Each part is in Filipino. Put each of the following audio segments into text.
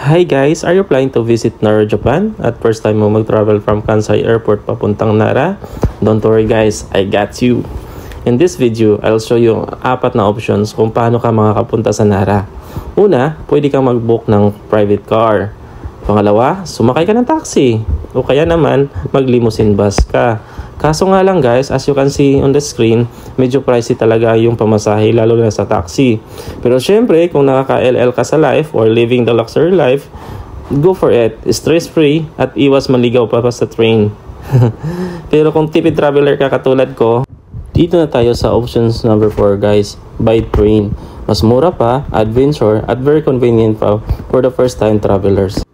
Hi guys, are you planning to visit Nara, Japan? At first time mo mag-travel from Kansai Airport papuntang Nara? Don't worry guys, I got you. In this video, I'll show you 4 na options kung paano ka makakapunta sa Nara. Una, pwede kang mag-book ng private car. Pangalawa, sumakay ka ng taxi. O kaya naman, mag-limousine bus ka. Kaso nga lang guys, as you can see on the screen, medyo pricey talaga yung pamasahe lalo na sa taxi. Pero syempre, kung nakaka-LL ka sa life or living the luxury life, go for it. Stress-free at iwas maligaw pa sa train. Pero kung tipid traveler ka katulad ko, dito na tayo sa options number 4 guys, by train. Mas mura pa, adventure at very convenient pa for the first time travelers.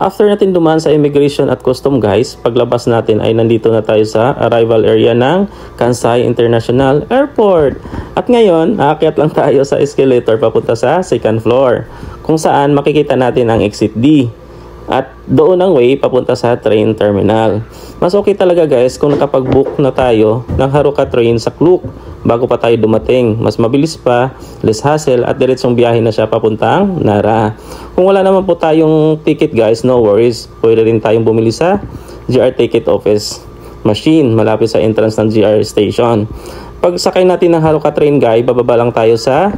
After natin dumaan sa immigration at custom guys, paglabas natin ay nandito na tayo sa arrival area ng Kansai International Airport. At ngayon, aakyat lang tayo sa escalator papunta sa second floor, kung saan makikita natin ang exit D. At doon ang way papunta sa train terminal. Mas okay talaga guys kung nakapag-book na tayo ng Haruka train sa Klook bago pa tayo dumating. Mas mabilis pa, less hassle at diretsong biyahe na siya papuntang Nara. Kung wala naman po tayong ticket guys, no worries. Pwede rin tayong bumili sa GR ticket office machine malapit sa entrance ng GR station. Pag sakay natin ng Haruka train guys, bababa lang tayo sa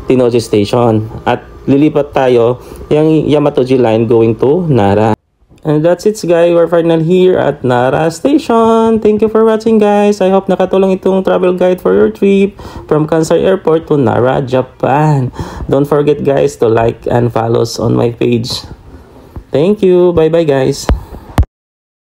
Tenoji Station at lilipat tayo yung Yamatoji line going to Nara. And that's it guys, we're finally here at Nara Station. Thank you for watching guys. I hope nakatulong itong travel guide for your trip from Kansai Airport to Nara, Japan. Don't forget guys to like and follow us on my page. Thank you. Bye bye guys.